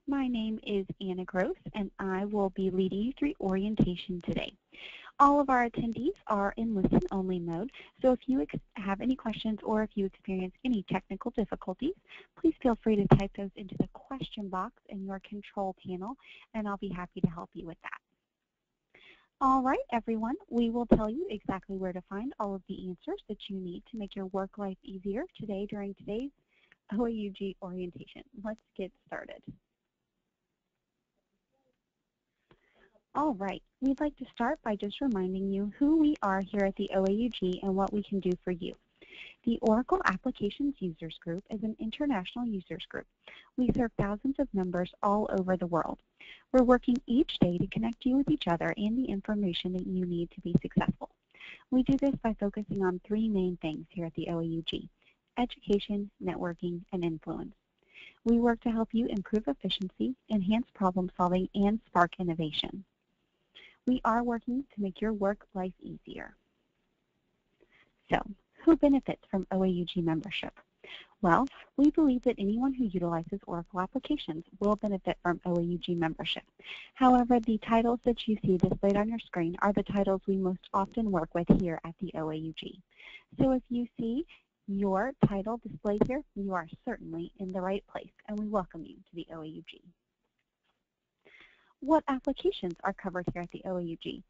My name is Anna Gross, and I will be leading you through orientation today. All of our attendees are in listen-only mode, so if you have any questions or if you experience any technical difficulties, please feel free to type those into the question box in your control panel, and I'll be happy to help you with that. All right, everyone, we will tell you exactly where to find all of the answers that you need to make your work life easier today during today's OAUG orientation. Let's get started. All right, we'd like to start by just reminding you who we are here at the OAUG and what we can do for you. The Oracle Applications Users Group is an international users group. We serve thousands of members all over the world. We're working each day to connect you with each other and the information that you need to be successful. We do this by focusing on three main things here at the OAUG: education, networking, and influence. We work to help you improve efficiency, enhance problem solving, and spark innovation. We are working to make your work life easier. So, who benefits from OAUG membership? Well, we believe that anyone who utilizes Oracle applications will benefit from OAUG membership. However, the titles that you see displayed on your screen are the titles we most often work with here at the OAUG. So if you see your title displayed here, you are certainly in the right place, and we welcome you to the OAUG. What applications are covered here at the OAUG?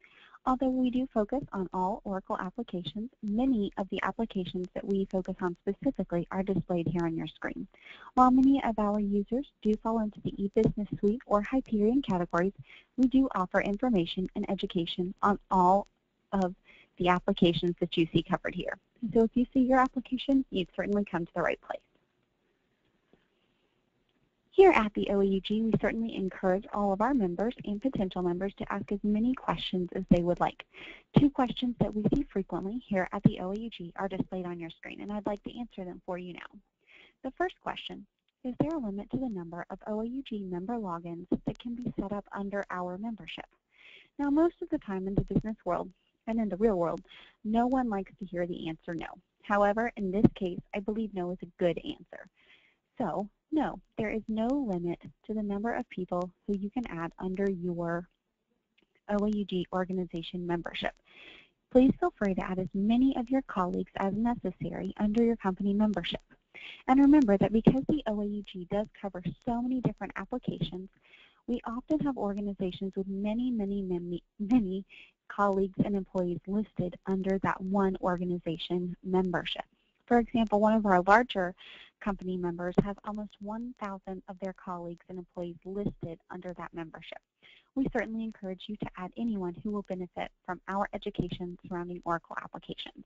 Although we do focus on all Oracle applications, many of the applications that we focus on specifically are displayed here on your screen. While many of our users do fall into the e-business suite or Hyperion categories, we do offer information and education on all of the applications that you see covered here. So if you see your application, you've certainly come to the right place. Here at the OAUG, we certainly encourage all of our members and potential members to ask as many questions as they would like. Two questions that we see frequently here at the OAUG are displayed on your screen, and I'd like to answer them for you now. The first question: is there a limit to the number of OAUG member logins that can be set up under our membership? Now, most of the time in the business world and in the real world, no one likes to hear the answer no. However, in this case, I believe no is a good answer. So, no, there is no limit to the number of people who you can add under your OAUG organization membership. Please feel free to add as many of your colleagues as necessary under your company membership. And remember that because the OAUG does cover so many different applications, we often have organizations with many colleagues and employees listed under that one organization membership. For example, one of our larger company members has almost 1,000 of their colleagues and employees listed under that membership. We certainly encourage you to add anyone who will benefit from our education surrounding Oracle applications.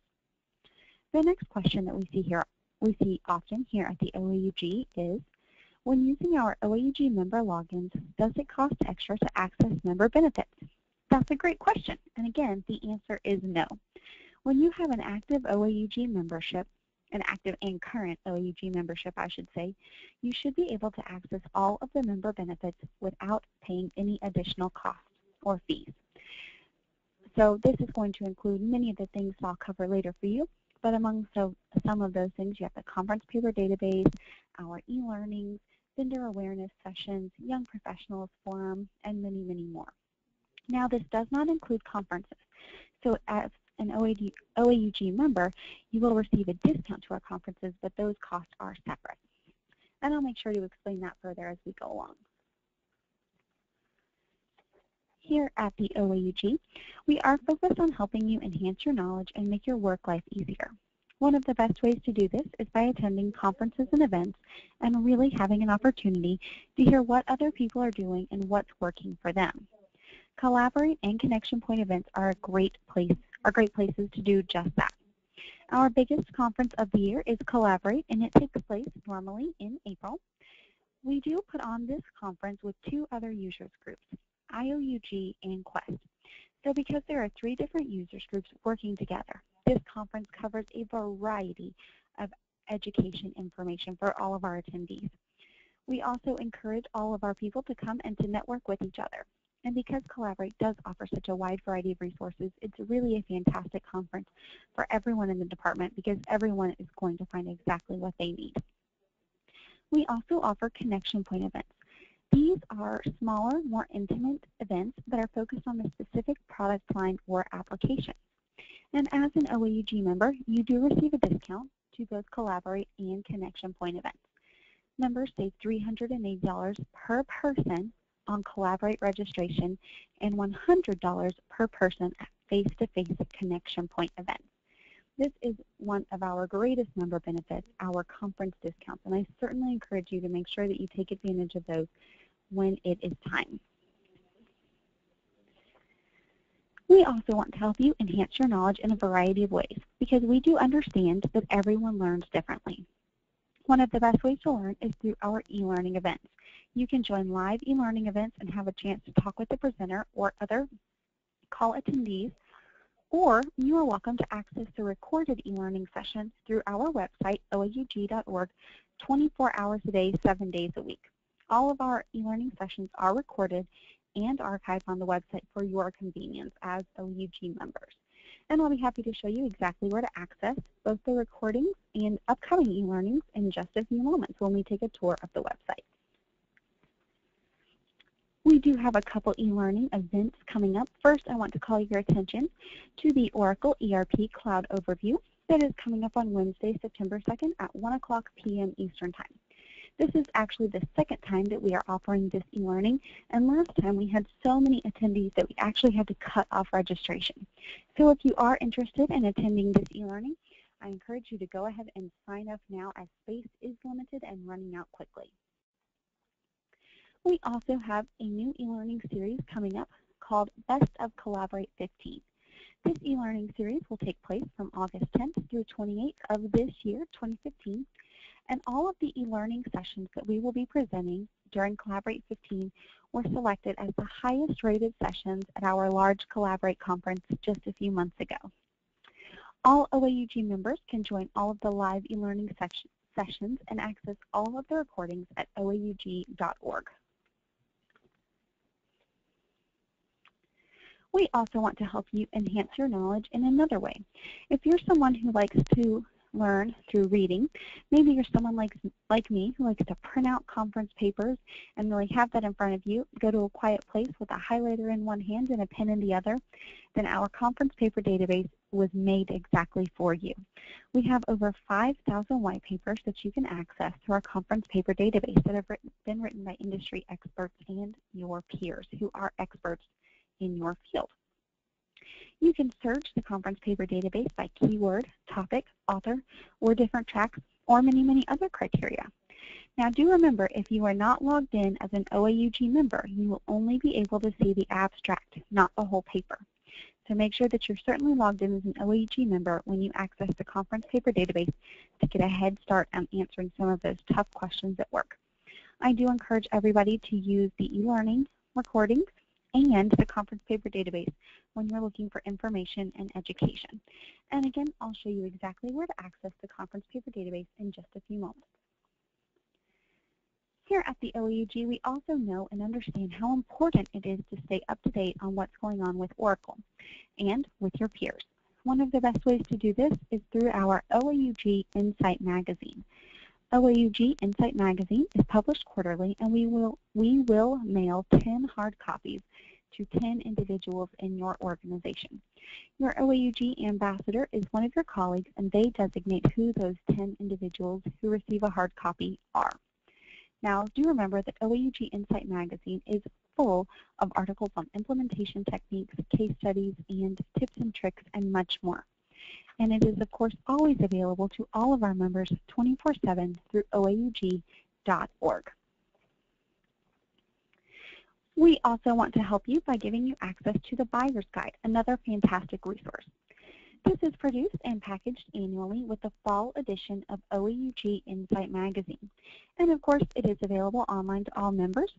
The next question that we see often here at the OAUG is, when using our OAUG member logins, does it cost extra to access member benefits? That's a great question, and again, the answer is no. When you have an active OAUG membership, an active and current OAUG membership, I should say, you should be able to access all of the member benefits without paying any additional costs or fees. So this is going to include many of the things I'll cover later for you, but among some of those things, you have the conference paper database, our e-learnings, vendor awareness sessions, young professionals forum, and many more. Now, this does not include conferences. So as an OAUG member, you will receive a discount to our conferences, but those costs are separate. And I'll make sure to explain that further as we go along. Here at the OAUG, we are focused on helping you enhance your knowledge and make your work life easier. One of the best ways to do this is by attending conferences and events and really having an opportunity to hear what other people are doing and what's working for them. Collaborate and Connection Point events are great places to do just that. Our biggest conference of the year is Collaborate, and it takes place normally in April. We do put on this conference with two other users groups, IOUG and Quest. So because there are three different users groups working together, this conference covers a variety of education information for all of our attendees. We also encourage all of our people to come and to network with each other. And because Collaborate does offer such a wide variety of resources, it's really a fantastic conference for everyone in the department because everyone is going to find exactly what they need. We also offer Connection Point events. These are smaller, more intimate events that are focused on a specific product line or application. And as an OAUG member, you do receive a discount to both Collaborate and Connection Point events. Members save $380 per person on Collaborate registration and $100 per person at face-to-face Connection Point events. This is one of our greatest member benefits, our conference discounts, and I certainly encourage you to make sure that you take advantage of those when it is time. We also want to help you enhance your knowledge in a variety of ways because we do understand that everyone learns differently. One of the best ways to learn is through our e-learning events. You can join live e-learning events and have a chance to talk with the presenter or other call attendees, or you are welcome to access the recorded e-learning sessions through our website, oaug.org, 24 hours a day, 7 days a week. All of our e-learning sessions are recorded and archived on the website for your convenience as OAUG members. And I'll be happy to show you exactly where to access both the recordings and upcoming e-learnings in just a few moments when we take a tour of the website. We do have a couple e-learning events coming up. First, I want to call your attention to the Oracle ERP Cloud Overview that is coming up on Wednesday, September 2nd at 1 p.m. Eastern Time. This is actually the second time that we are offering this e-learning, and last time we had so many attendees that we actually had to cut off registration. So if you are interested in attending this e-learning, I encourage you to go ahead and sign up now as space is limited and running out quickly. We also have a new e-learning series coming up called Best of Collaborate 15. This e-learning series will take place from August 10th through 28th of this year, 2015, and all of the e-learning sessions that we will be presenting during Collaborate 15 were selected as the highest rated sessions at our large Collaborate conference just a few months ago. All OAUG members can join all of the live e-learning sessions and access all of the recordings at oaug.org. We also want to help you enhance your knowledge in another way. If you're someone who likes to learn through reading, maybe you're someone like me who likes to print out conference papers and really have that in front of you, go to a quiet place with a highlighter in one hand and a pen in the other, then our conference paper database was made exactly for you. We have over 5,000 white papers that you can access through our conference paper database that have been written by industry experts and your peers who are experts in your field. You can search the conference paper database by keyword, topic, author, or different tracks, or many, many other criteria. Now do remember, if you are not logged in as an OAUG member, you will only be able to see the abstract, not the whole paper. So make sure that you're certainly logged in as an OAUG member when you access the conference paper database to get a head start on answering some of those tough questions at work. I do encourage everybody to use the e-learning recordings and the conference paper database when you're looking for information and education. And again, I'll show you exactly where to access the conference paper database in just a few moments. Here at the OAUG, we also know and understand how important it is to stay up to date on what's going on with Oracle and with your peers. One of the best ways to do this is through our OAUG Insight magazine. OAUG Insight magazine is published quarterly, and we will mail 10 hard copies to 10 individuals in your organization. Your OAUG ambassador is one of your colleagues, and they designate who those 10 individuals who receive a hard copy are. Now, do remember that OAUG Insight magazine is full of articles on implementation techniques, case studies, and tips and tricks, and much more. And it is, of course, always available to all of our members 24/7 through oaug.org. We also want to help you by giving you access to the Buyer's Guide, another fantastic resource. This is produced and packaged annually with the fall edition of OAUG Insight magazine. And of course, it is available online to all members.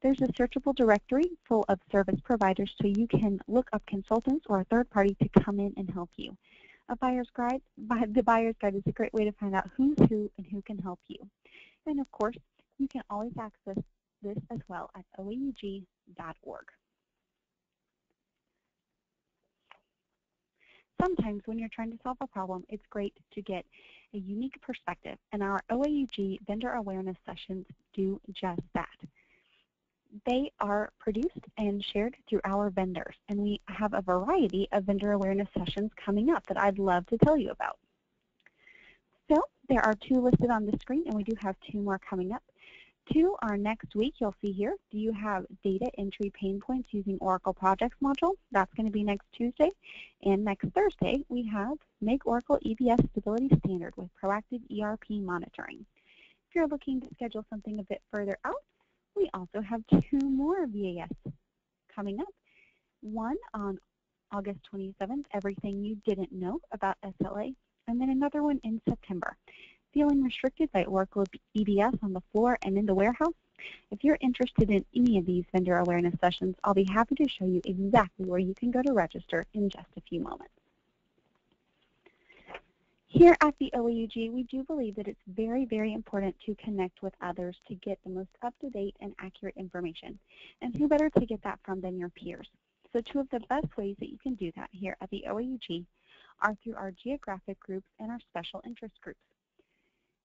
There's a searchable directory full of service providers so you can look up consultants or a third party to come in and help you. The Buyer's Guide is a great way to find out who's who and who can help you. And of course, you can always access this as well at oaug.org. Sometimes when you're trying to solve a problem, it's great to get a unique perspective, and our OAUG vendor awareness sessions do just that. They are produced and shared through our vendors, and we have a variety of vendor awareness sessions coming up that I'd love to tell you about. So there are 2 listed on the screen, and we do have 2 more coming up. 2 are next week. You'll see here. Do you have data entry pain points using Oracle Projects module? That's going to be next Tuesday. And next Thursday, we have Make Oracle EBS Stability Standard with Proactive ERP Monitoring. If you're looking to schedule something a bit further out, we also have 2 more VAS coming up. One on August 27th, Everything You Didn't Know About SLA, and then another one in September. Feeling restricted by Oracle EBS on the floor and in the warehouse? If you're interested in any of these vendor awareness sessions, I'll be happy to show you exactly where you can go to register in just a few moments. Here at the OAUG, we do believe that it's very, very important to connect with others to get the most up-to-date and accurate information. And who better to get that from than your peers? So 2 of the best ways that you can do that here at the OAUG are through our geographic groups and our special interest groups.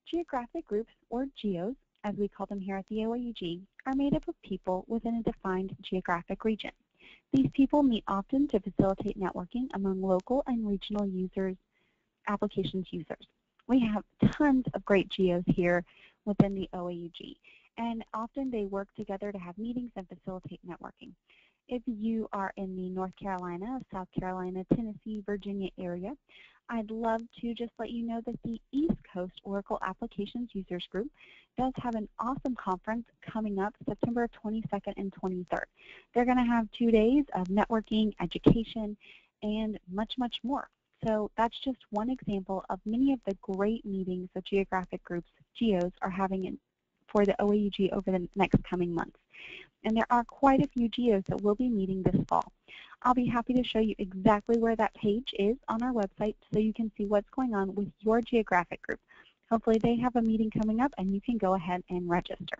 Geographic groups, or GEOs, as we call them here at the OAUG, are made up of people within a defined geographic region. These people meet often to facilitate networking among local and regional users, applications users. We have tons of great GEOs here within the OAUG, and often they work together to have meetings and facilitate networking. If you are in the North Carolina, South Carolina, Tennessee, Virginia area, I'd love to just let you know that the East Coast Oracle Applications Users Group does have an awesome conference coming up September 22nd and 23rd. They're going to have 2 days of networking, education, and much, much more. So that's just one example of many of the great meetings that geographic groups, GEOs, are having for the OAUG over the next coming months. And there are quite a few GEOs that will be meeting this fall. I'll be happy to show you exactly where that page is on our website so you can see what's going on with your geographic group. Hopefully they have a meeting coming up and you can go ahead and register.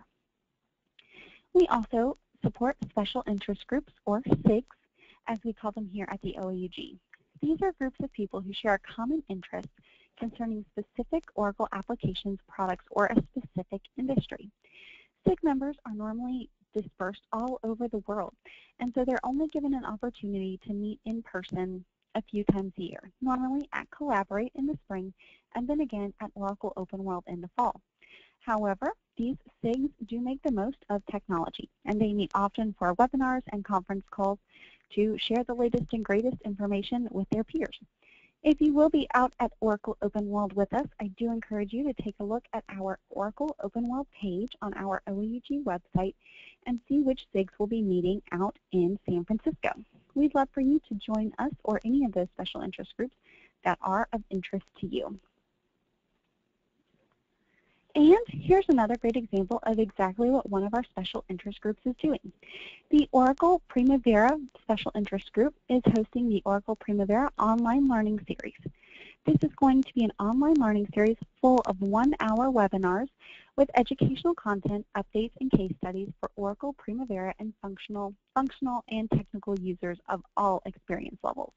We also support special interest groups, or SIGs, as we call them here at the OAUG. These are groups of people who share a common interest concerning specific Oracle applications, products, or a specific industry. SIG members are normally dispersed all over the world, and so they're only given an opportunity to meet in person a few times a year, normally at Collaborate in the spring, and then again at Oracle Open World in the fall. However, these SIGs do make the most of technology, and they meet often for webinars and conference calls to share the latest and greatest information with their peers. If you will be out at Oracle Open World with us, I do encourage you to take a look at our Oracle Open World page on our OAUG website and see which SIGs will be meeting out in San Francisco. We'd love for you to join us or any of those special interest groups that are of interest to you. And here's another great example of exactly what one of our special interest groups is doing. The Oracle Primavera Special Interest Group is hosting the Oracle Primavera Online Learning Series. This is going to be an online learning series full of 1-hour webinars with educational content, updates, and case studies for Oracle Primavera and functional and technical users of all experience levels.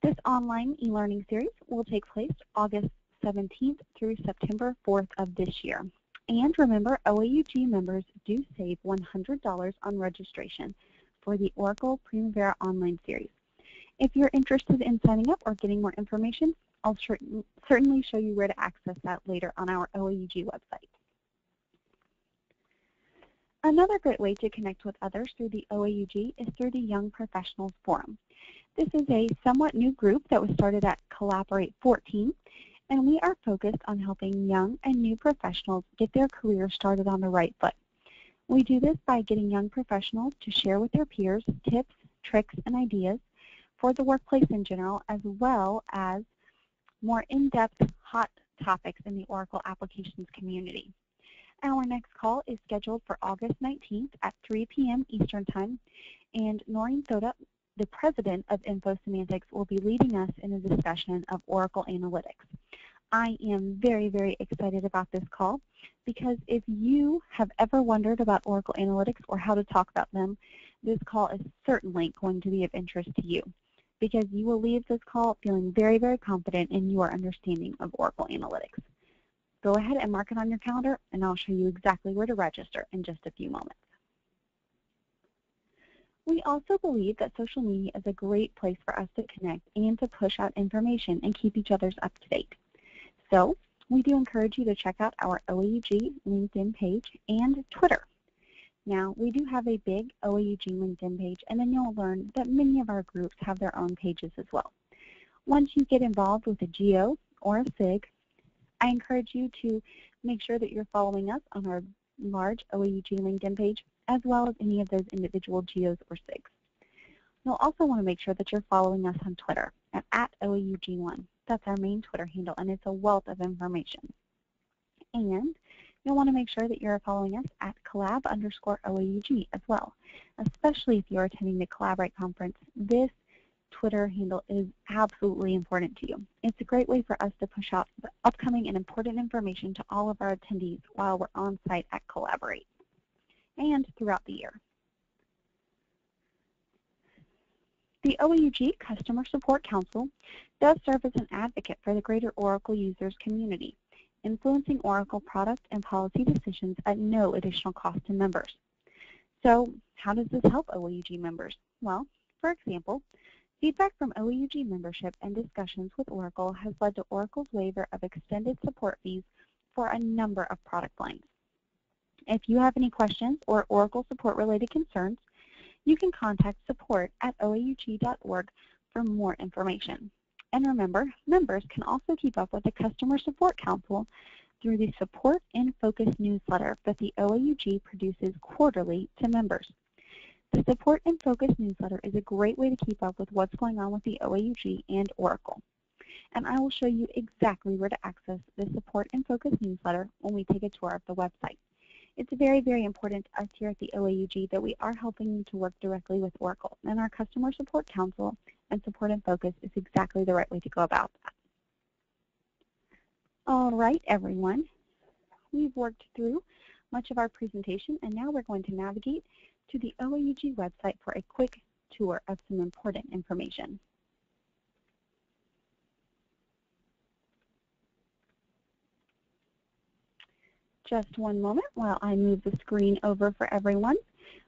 This online e-learning series will take place August 17th through September 4th of this year. And remember, OAUG members do save $100 on registration for the Oracle Primavera Online Series. If you're interested in signing up or getting more information, I'll certainly show you where to access that later on our OAUG website. Another great way to connect with others through the OAUG is through the Young Professionals Forum. This is a somewhat new group that was started at Collaborate 14, and we are focused on helping young and new professionals get their careers started on the right foot. We do this by getting young professionals to share with their peers tips, tricks, and ideas for the workplace in general, as well as more in-depth hot topics in the Oracle applications community. Our next call is scheduled for August 19th at 3 p.m. Eastern Time, and Noreen Soda, the president of InfoSemantics, will be leading us in a discussion of Oracle Analytics. I am very, very excited about this call because if you have ever wondered about Oracle Analytics or how to talk about them, this call is certainly going to be of interest to you because you will leave this call feeling very, very confident in your understanding of Oracle Analytics. Go ahead and mark it on your calendar, and I'll show you exactly where to register in just a few moments. We also believe that social media is a great place for us to connect and to push out information and keep each other's up to date. So we do encourage you to check out our OAUG LinkedIn page and Twitter. Now, we do have a big OAUG LinkedIn page, and then you'll learn that many of our groups have their own pages as well. Once you get involved with a GO or a SIG, I encourage you to make sure that you're following us on our large OAUG LinkedIn page, as well as any of those individual GOs or SIGs. You'll also want to make sure that you're following us on Twitter at OAUG1. That's our main Twitter handle, and it's a wealth of information. And you'll want to make sure that you're following us at collab_OAUG as well, especially if you're attending the Collaborate conference. This Twitter handle is absolutely important to you. It's a great way for us to push out the upcoming and important information to all of our attendees while we're on site at Collaborate and throughout the year. The OAUG Customer Support Council does serve as an advocate for the greater Oracle users community, influencing Oracle product and policy decisions at no additional cost to members. So how does this help OAUG members? Well, for example, feedback from OAUG membership and discussions with Oracle has led to Oracle's waiver of extended support fees for a number of product lines. If you have any questions or Oracle support-related concerns, you can contact support@oaug.org for more information. And remember, members can also keep up with the Customer Support Council through the Support in Focus newsletter that the OAUG produces quarterly to members. The Support in Focus newsletter is a great way to keep up with what's going on with the OAUG and Oracle. And I will show you exactly where to access the Support in Focus newsletter when we take a tour of the website. It's very, very important to us here at the OAUG that we are helping you to work directly with Oracle, and our Customer Support Council and Support in Focus is exactly the right way to go about that. All right, everyone. We've worked through much of our presentation, and now we're going to navigate to the OAUG website for a quick tour of some important information. Just one moment while I move the screen over for everyone.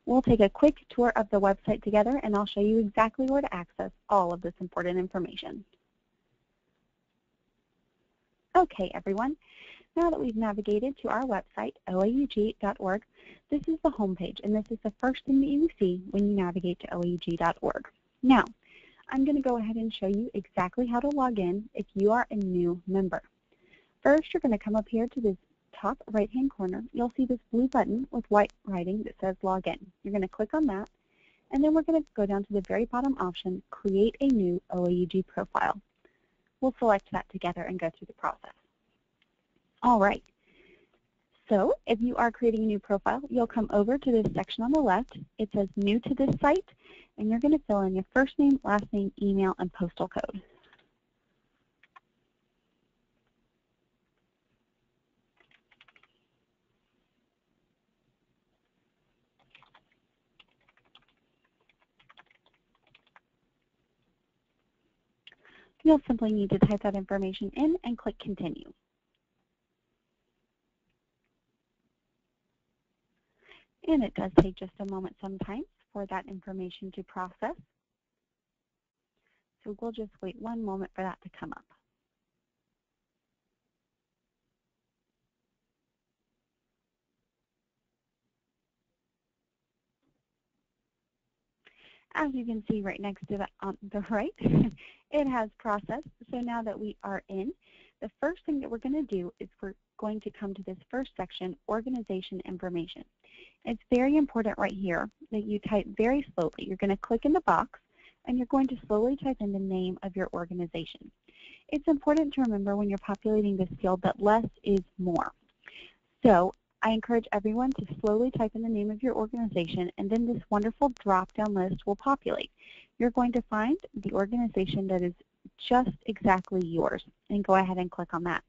We'll take a quick tour of the website together, and I'll show you exactly where to access all of this important information. Okay, everyone. Now that we've navigated to our website, oaug.org, this is the home page, and this is the first thing that you see when you navigate to oaug.org. Now, I'm going to go ahead and show you exactly how to log in if you are a new member. First, you're going to come up here to this top right-hand corner. You'll see this blue button with white writing that says Login. You're going to click on that, and then we're going to go down to the very bottom option, Create a New OAUG Profile. We'll select that together and go through the process. All right. So if you are creating a new profile, you'll come over to this section on the left. It says New to this site, and you're going to fill in your first name, last name, email, and postal code. You'll simply need to type that information in and click Continue. And it does take just a moment sometimes for that information to process. So we'll just wait one moment for that to come up. As you can see right next to that on the right, it has processed. So now that we are in, the first thing that we're going to do is we're going to come to this first section, Organization Information. It's very important right here that you type very slowly. You're going to click in the box, and you're going to slowly type in the name of your organization. It's important to remember when you're populating this field that less is more. So I encourage everyone to slowly type in the name of your organization, and then this wonderful drop-down list will populate. You're going to find the organization that is just exactly yours, and go ahead and click on that.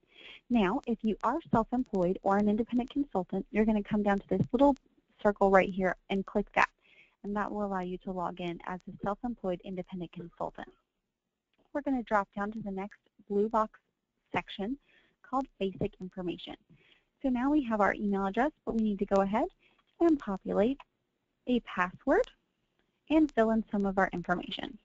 Now, if you are self-employed or an independent consultant, you're going to come down to this little circle right here and click that, and that will allow you to log in as a self-employed independent consultant. We're going to drop down to the next blue box section called Basic Information. So now we have our email address, but we need to go ahead and populate a password and fill in some of our information.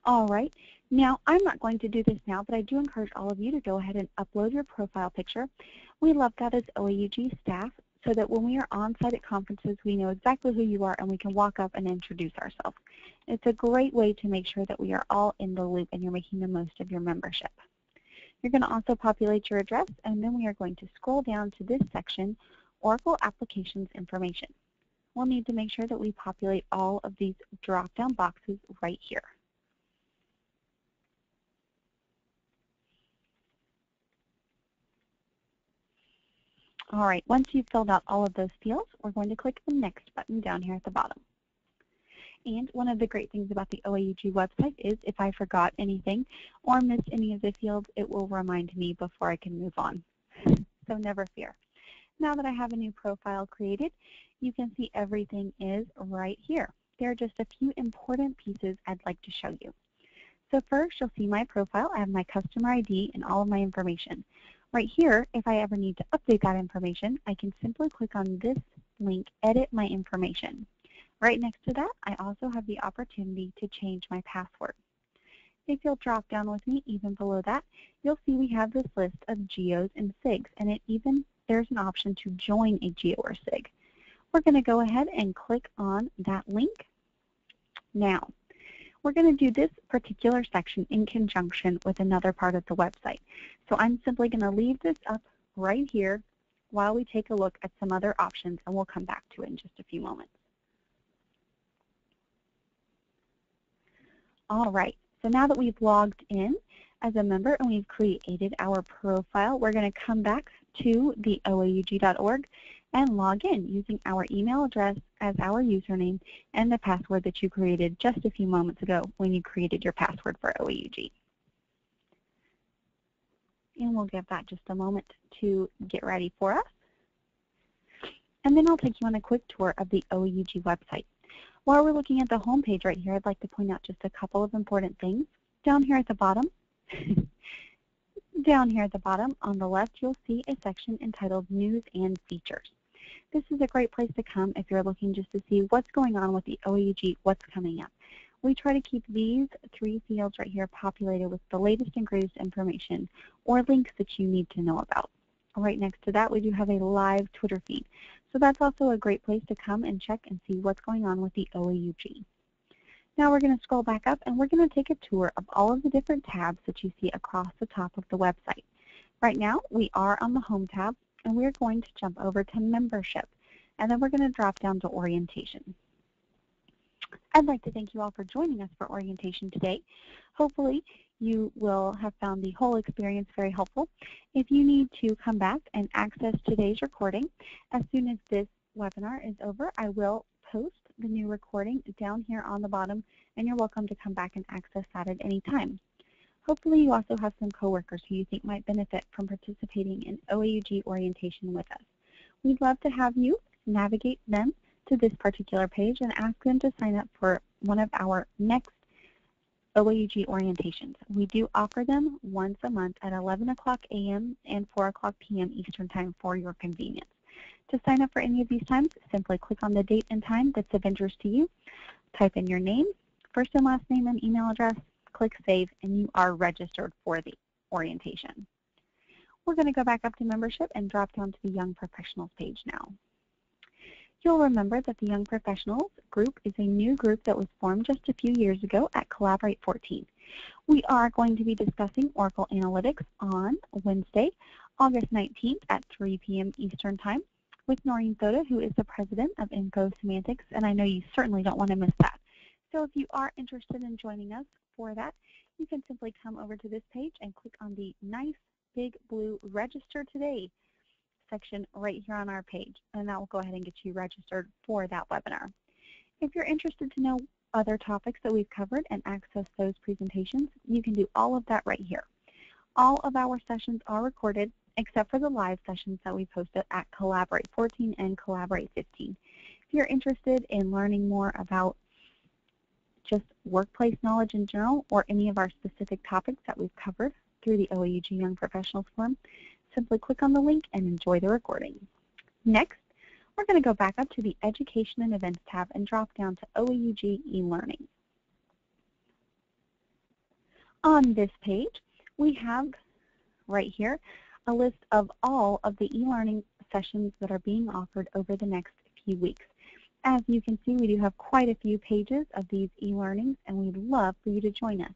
All right, now I'm not going to do this now, but I do encourage all of you to go ahead and upload your profile picture. We love that as OAUG staff so that when we are on site at conferences, we know exactly who you are and we can walk up and introduce ourselves. It's a great way to make sure that we are all in the loop and you're making the most of your membership. You're going to also populate your address, and then we are going to scroll down to this section, Oracle Applications Information. We'll need to make sure that we populate all of these drop-down boxes right here. All right, once you've filled out all of those fields, we're going to click the Next button down here at the bottom. And one of the great things about the OAUG website is if I forgot anything or missed any of the fields, it will remind me before I can move on. So never fear. Now that I have a new profile created, you can see everything is right here. There are just a few important pieces I'd like to show you. So first, you'll see my profile. I have my customer ID and all of my information. Right here, if I ever need to update that information, I can simply click on this link, Edit My Information. Right next to that, I also have the opportunity to change my password. If you'll drop down with me, even below that, you'll see we have this list of geos and SIGs, and there's an option to join a geo or SIG. We're going to go ahead and click on that link. Now, we're going to do this particular section in conjunction with another part of the website. So I'm simply going to leave this up right here while we take a look at some other options, and we'll come back to it in just a few moments. All right, so now that we've logged in as a member and we've created our profile, we're going to come back to the OAUG.org and log in using our email address as our username and the password that you created just a few moments ago when you created your password for OAUG. And we'll give that just a moment to get ready for us. And then I'll take you on a quick tour of the OAUG website. While we're looking at the home page right here, I'd like to point out just a couple of important things. Down here at the bottom, on the left, you'll see a section entitled News and Features. This is a great place to come if you're looking just to see what's going on with the OAUG, what's coming up. We try to keep these three fields right here populated with the latest and greatest information or links that you need to know about. Right next to that, we do have a live Twitter feed. So that's also a great place to come and check and see what's going on with the OAUG. Now we're going to scroll back up and we're going to take a tour of all of the different tabs that you see across the top of the website. Right now, we are on the Home tab, and we're going to jump over to Membership, and then we're going to drop down to Orientation. I'd like to thank you all for joining us for orientation today. Hopefully, you will have found the whole experience very helpful. If you need to come back and access today's recording, as soon as this webinar is over, I will post the new recording down here on the bottom, and you're welcome to come back and access that at any time. Hopefully, you also have some coworkers who you think might benefit from participating in OAUG orientation with us. We'd love to have you navigate them to this particular page and ask them to sign up for one of our next OAUG orientations. We do offer them once a month at 11 o'clock a.m. and 4 o'clock p.m. Eastern Time for your convenience. To sign up for any of these times, simply click on the date and time that's of interest to you, type in your name, first and last name and email address, click Save, and you are registered for the orientation. We're going to go back up to Membership and drop down to the Young Professionals page now. You'll remember that the Young Professionals group is a new group that was formed just a few years ago at Collaborate 14. We are going to be discussing Oracle Analytics on Wednesday, August 19th at 3 p.m. Eastern Time with Noreen Soda, who is the president of Info Semantics, and I know you certainly don't want to miss that. So if you are interested in joining us for that, you can simply come over to this page and click on the nice big blue Register Today section right here on our page, and that will go ahead and get you registered for that webinar. If you're interested to know other topics that we've covered and access those presentations, you can do all of that right here. All of our sessions are recorded except for the live sessions that we posted at Collaborate 14 and Collaborate 15. If you're interested in learning more about just workplace knowledge in general or any of our specific topics that we've covered through the OAUG Young Professionals Forum, simply click on the link and enjoy the recording. Next, we're going to go back up to the Education and Events tab and drop down to OAUG e-learning. On this page, we have right here a list of all of the e-learning sessions that are being offered over the next few weeks. As you can see, we do have quite a few pages of these e-learnings, and we'd love for you to join us.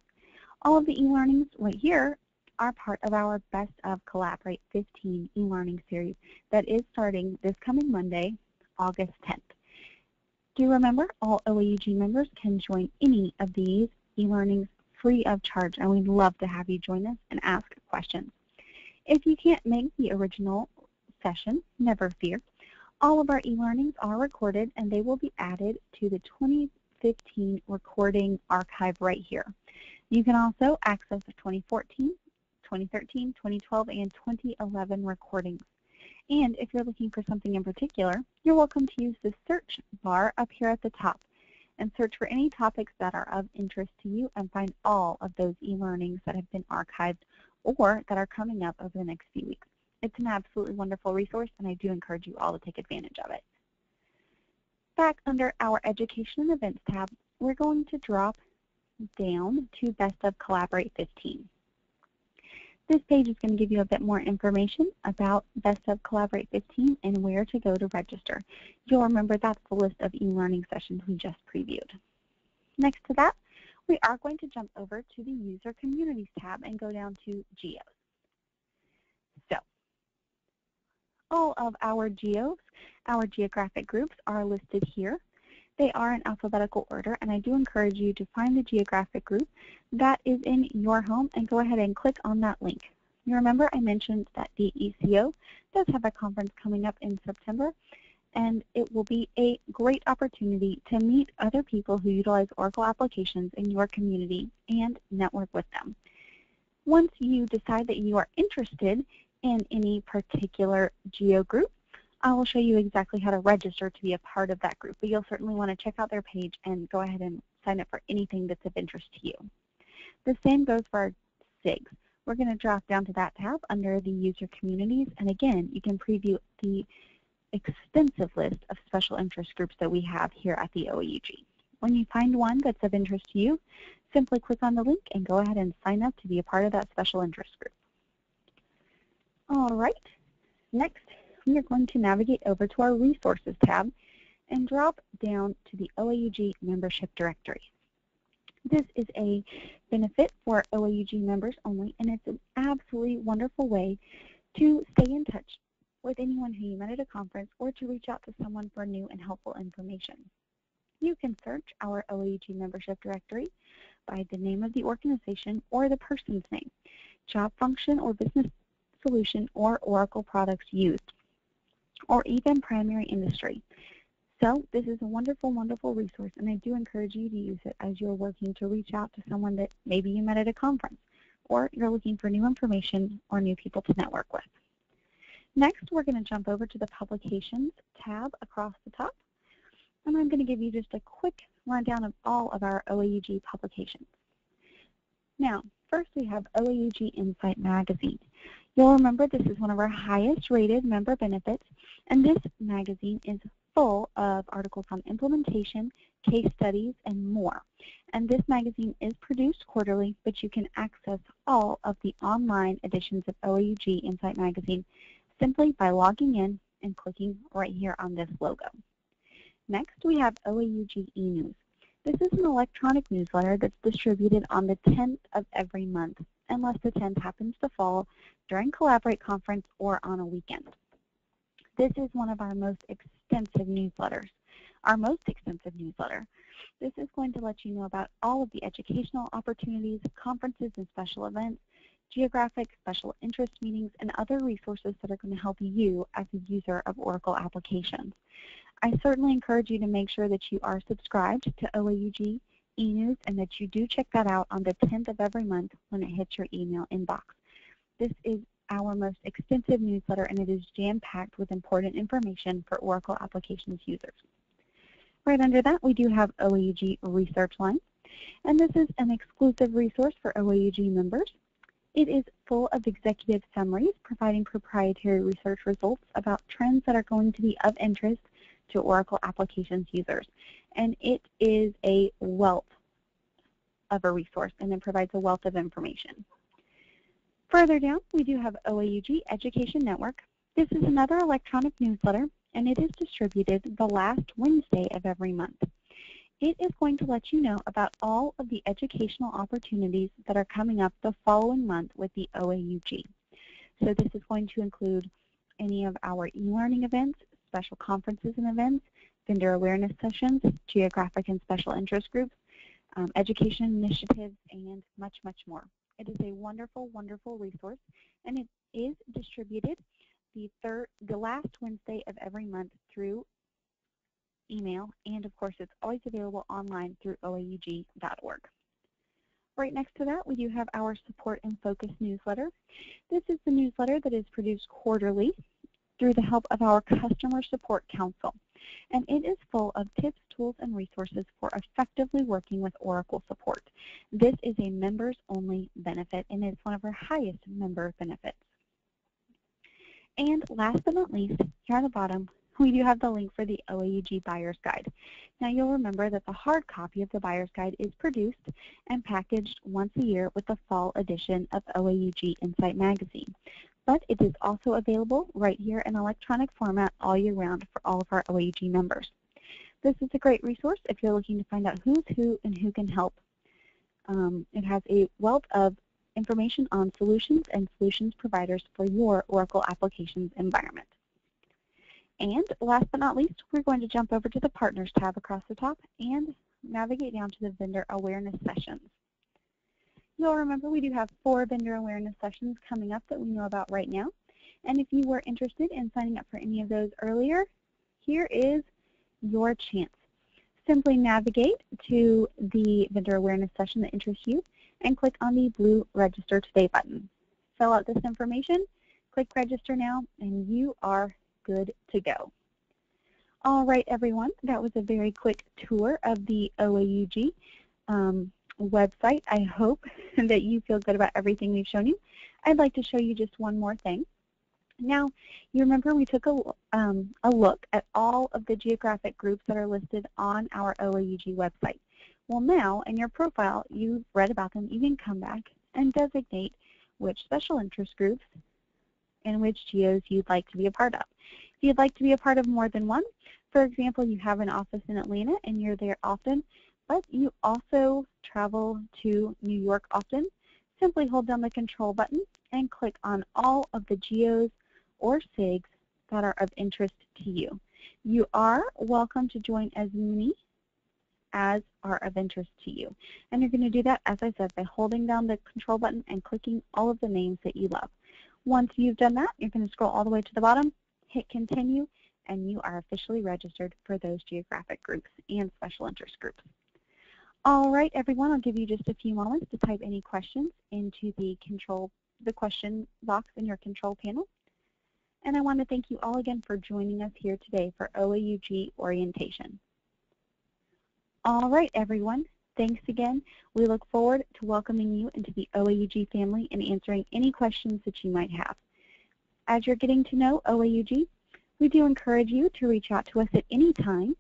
All of the e-learnings right here are part of our Best of Collaborate 15 e-learning series that is starting this coming Monday, August 10th. Do remember, all OAUG members can join any of these e-learnings free of charge, and we'd love to have you join us and ask questions. If you can't make the original session, never fear. All of our e-learnings are recorded, and they will be added to the 2015 recording archive right here. You can also access the 2014, 2013, 2012, and 2011 recordings. And if you're looking for something in particular, you're welcome to use the search bar up here at the top and search for any topics that are of interest to you and find all of those e-learnings that have been archived or that are coming up over the next few weeks. It's an absolutely wonderful resource, and I do encourage you all to take advantage of it. Back under our Education and Events tab, we're going to drop down to Best of Collaborate 15. This page is going to give you a bit more information about Best of Collaborate 15 and where to go to register. You'll remember that's the list of e-learning sessions we just previewed. Next to that, we are going to jump over to the User Communities tab and go down to Geos. So, all of our geos, our geographic groups, are listed here. They are in alphabetical order, and I do encourage you to find the geographic group that is in your home and go ahead and click on that link. You remember I mentioned that the ECO does have a conference coming up in September, and it will be a great opportunity to meet other people who utilize Oracle applications in your community and network with them. Once you decide that you are interested in any particular geo group, I will show you exactly how to register to be a part of that group, but you'll certainly want to check out their page and go ahead and sign up for anything that's of interest to you. The same goes for our SIGs. We're going to drop down to that tab under the User Communities, and again, you can preview the extensive list of special interest groups that we have here at the OAUG. When you find one that's of interest to you, simply click on the link and go ahead and sign up to be a part of that special interest group. All right, next, we are going to navigate over to our Resources tab and drop down to the OAUG Membership Directory. This is a benefit for OAUG members only, and it's an absolutely wonderful way to stay in touch with anyone who you met at a conference or to reach out to someone for new and helpful information. You can search our OAUG Membership Directory by the name of the organization or the person's name, job function or business solution or Oracle products used, or even primary industry. So this is a wonderful, wonderful resource, and I do encourage you to use it as you're working to reach out to someone that maybe you met at a conference, or you're looking for new information or new people to network with. Next, we're going to jump over to the Publications tab across the top, and I'm going to give you just a quick rundown of all of our OAUG publications. Now, first we have OAUG Insight Magazine. You'll remember this is one of our highest rated member benefits, and this magazine is full of articles on implementation, case studies, and more. And this magazine is produced quarterly, but you can access all of the online editions of OAUG Insight Magazine simply by logging in and clicking right here on this logo. Next, we have OAUG e-News. This is an electronic newsletter that's distributed on the 10th of every month, unless the 10th happens to fall during Collaborate Conference or on a weekend. This is one of our most extensive newsletters, our most extensive newsletter. This is going to let you know about all of the educational opportunities, conferences and special events, geographic special interest meetings, and other resources that are going to help you as a user of Oracle applications. I certainly encourage you to make sure that you are subscribed to OAUG e-News and that you do check that out on the 10th of every month when it hits your email inbox. This is our most extensive newsletter, and it is jam-packed with important information for Oracle applications users. Right under that, we do have OAUG Research Line, and this is an exclusive resource for OAUG members. It is full of executive summaries providing proprietary research results about trends that are going to be of interest to Oracle applications users. And it is a wealth of a resource, and it provides a wealth of information. Further down, we do have OAUG Education Network. This is another electronic newsletter, and it is distributed the last Wednesday of every month. It is going to let you know about all of the educational opportunities that are coming up the following month with the OAUG. So this is going to include any of our e-learning events, special conferences and events, vendor awareness sessions, geographic and special interest groups, education initiatives, and much, much more. It is a wonderful, wonderful resource, and it is distributed the last Wednesday of every month through email, and of course it's always available online through oaug.org. Right next to that, we do have our Support and Focus newsletter. This is the newsletter that is produced quarterly through the help of our Customer Support Council, and it is full of tips, tools, and resources for effectively working with Oracle support. This is a members-only benefit, and it's one of our highest member benefits. And last but not least, here on the bottom, we do have the link for the OAUG Buyer's Guide. Now you'll remember that the hard copy of the Buyer's Guide is produced and packaged once a year with the fall edition of OAUG Insight Magazine. But it is also available right here in electronic format all year round for all of our OAUG members. This is a great resource if you're looking to find out who's who and who can help. It has a wealth of information on solutions and solutions providers for your Oracle applications environment. And last but not least, we're going to jump over to the Partners tab across the top and navigate down to the Vendor Awareness Sessions. You'll remember we do have 4 Vendor Awareness Sessions coming up that we know about right now. And if you were interested in signing up for any of those earlier, here is your chance. Simply navigate to the Vendor Awareness Session that interests you and click on the blue Register Today button. Fill out this information, click Register Now, and you are good to go. All right, everyone, that was a very quick tour of the OAUG website. I hope that you feel good about everything we've shown you. I'd like to show you just one more thing. Now, you remember we took a look at all of the geographic groups that are listed on our OAUG website. Well, now, in your profile, you've read about them. You can come back and designate which special interest groups and which geos you'd like to be a part of. If you'd like to be a part of more than one, for example, you have an office in Atlanta and you're there often, but you also travel to New York often, simply hold down the control button and click on all of the geos or SIGs that are of interest to you. You are welcome to join as many as are of interest to you. And you're going to do that, as I said, by holding down the control button and clicking all of the names that you love. Once you've done that, you're going to scroll all the way to the bottom, hit continue, and you are officially registered for those geographic groups and special interest groups. All right, everyone, I'll give you just a few moments to type any questions into the question box in your control panel. And I want to thank you all again for joining us here today for OAUG orientation. All right, everyone, thanks again. We look forward to welcoming you into the OAUG family and answering any questions that you might have. As you're getting to know OAUG, we do encourage you to reach out to us at any time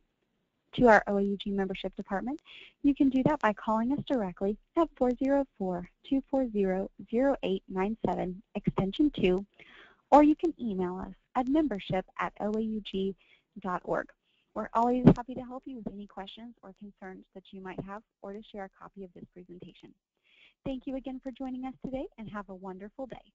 to our OAUG membership department. You can do that by calling us directly at 404-240-0897, extension 2, or you can email us at membership@oaug.org. We're always happy to help you with any questions or concerns that you might have or to share a copy of this presentation. Thank you again for joining us today and have a wonderful day.